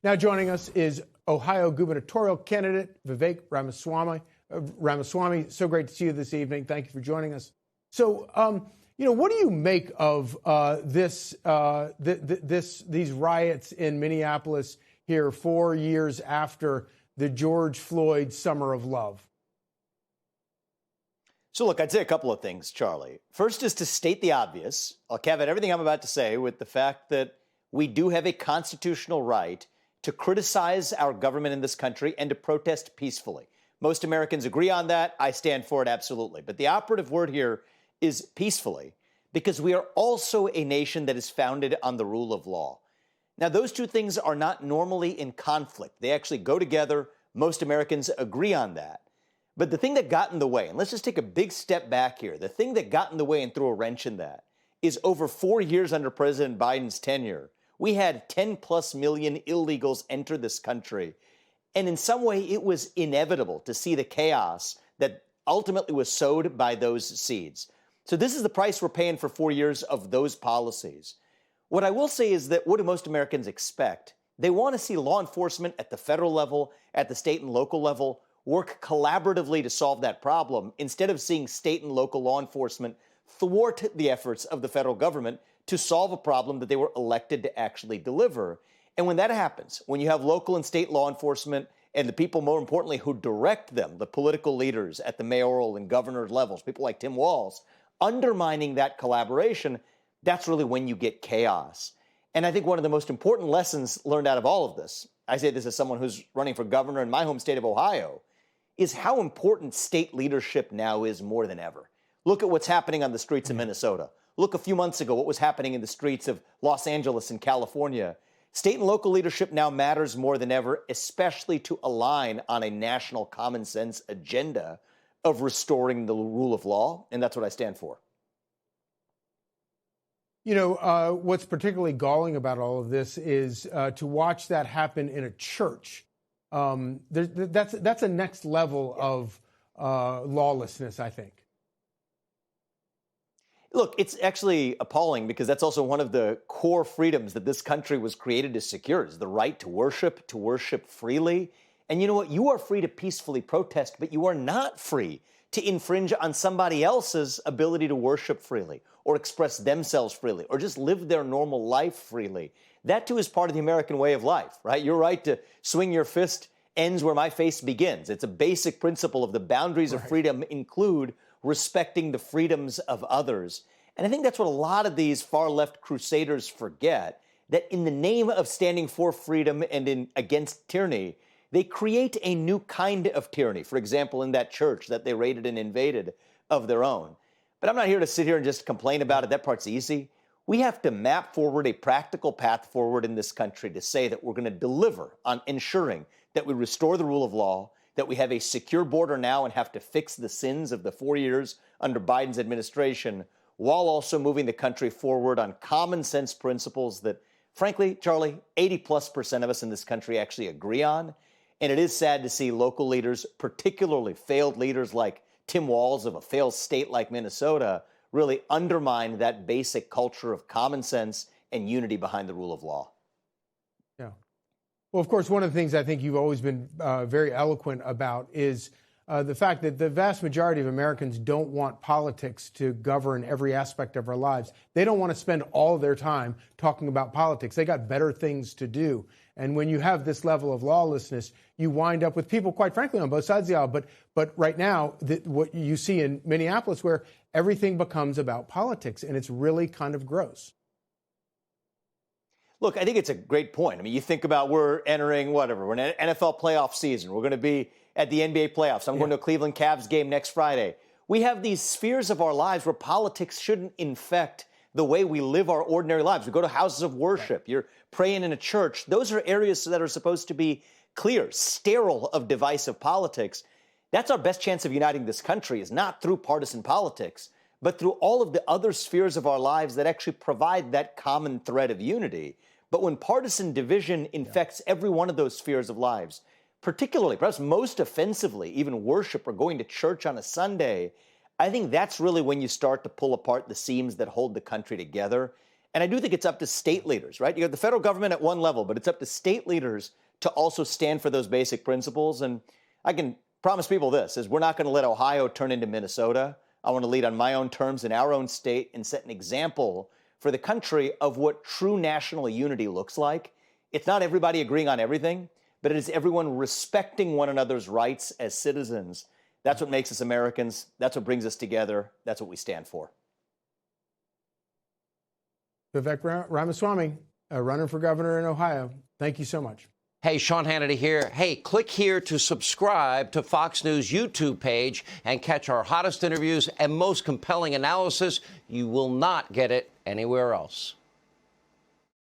Now joining us is Ohio gubernatorial candidate Vivek Ramaswamy. Ramaswamy, so great to see you this evening. Thank you for joining us. So, what do you make of these riots in Minneapolis here 4 years after the George Floyd Summer of Love? So, look, I'd say a couple of things, Charlie. First is to state the obvious. I'll caveat everything I'm about to say with the fact that we do have a constitutional right to criticize our government in this country and to protest peacefully. Most Americans agree on that. I stand for it, absolutely. But the operative word here is peacefully, because we are also a nation that is founded on the rule of law. Now, those two things are not normally in conflict. They actually go together. Most Americans agree on that. But the thing that got in the way, and let's just take a big step back here, the thing that got in the way and threw a wrench in that is over 4 years under President Biden's tenure, we had 10 plus million illegals enter this country. And in some way, it was inevitable to see the chaos that ultimately was sowed by those seeds. So this is the price we're paying for 4 years of those policies. What I will say is that what do most Americans expect? They want to see law enforcement at the federal level, at the state and local level, work collaboratively to solve that problem, instead of seeing state and local law enforcement thwart the efforts of the federal government to solve a problem that they were elected to actually deliver. And when that happens, when you have local and state law enforcement and the people, more importantly, who direct them, the political leaders at the mayoral and governor levels, people like Tim Walz, undermining that collaboration, that's really when you get chaos. And I think one of the most important lessons learned out of all of this, I say this as someone who's running for governor in my home state of Ohio, is how important state leadership now is more than ever. Look at what's happening on the streets of Minnesota. Look a few months ago what was happening in the streets of Los Angeles and California. State and local leadership now matters more than ever, especially to align on a national common sense agenda of restoring the rule of law, and that's what I stand for. What's particularly galling about all of this is to watch that happen in a church. That's a next level of lawlessness, I think. Look, it's actually appalling because that's also one of the core freedoms that this country was created to secure, is the right to worship freely. And you know what? You are free to peacefully protest, but you are not free to infringe on somebody else's ability to worship freely or express themselves freely or just live their normal life freely. That, too, is part of the American way of life, right? Your right to swing your fist ends where my face begins. It's a basic principle of the boundaries of freedom include respecting the freedoms of others. And I think that's what a lot of these far-left crusaders forget, that in the name of standing for freedom and against tyranny, they create a new kind of tyranny, for example, in that church that they raided and invaded of their own. But I'm not here to sit here and just complain about it. That part's easy. We have to map forward a practical path forward in this country to say that we're going to deliver on ensuring that we restore the rule of law, that we have a secure border now and have to fix the sins of the 4 years under Biden's administration, while also moving the country forward on common sense principles that, frankly, Charlie, 80+% of us in this country actually agree on. And it is sad to see local leaders, particularly failed leaders like Tim Walz of a failed state like Minnesota, really undermine that basic culture of common sense and unity behind the rule of law. Yeah. Well, of course, one of the things I think you've always been very eloquent about is the fact that the vast majority of Americans don't want politics to govern every aspect of our lives. They don't want to spend all of their time talking about politics. They got better things to do. And when you have this level of lawlessness, you wind up with people, quite frankly, on both sides of the aisle. But right now, what you see in Minneapolis, where everything becomes about politics, and it's really kind of gross. Look, I think it's a great point. I mean, you think about we're entering we're in an NFL playoff season. We're going to be at the NBA playoffs. I'm going to a Cleveland Cavs game next Friday. We have these spheres of our lives where politics shouldn't infect the way we live our ordinary lives. We go to houses of worship. You're praying in a church. Those are areas that are supposed to be clear, sterile of divisive politics. That's our best chance of uniting this country, is not through partisan politics, but through all of the other spheres of our lives that actually provide that common thread of unity. But when partisan division infects every one of those spheres of lives, particularly, perhaps most offensively, even worship or going to church on a Sunday, I think that's really when you start to pull apart the seams that hold the country together. And I do think it's up to state leaders, right? You have the federal government at one level, but it's up to state leaders to also stand for those basic principles. And I can promise people this, is we're not going to let Ohio turn into Minnesota. I want to lead on my own terms in our own state and set an example for the country of what true national unity looks like. It's not everybody agreeing on everything, but it is everyone respecting one another's rights as citizens. That's what makes us Americans. That's what brings us together. That's what we stand for. Vivek Ramaswamy, running for governor in Ohio. Thank you so much. Hey, Sean Hannity here. Hey, click here to subscribe to Fox News YouTube page and catch our hottest interviews and most compelling analysis. You will not get it anywhere else.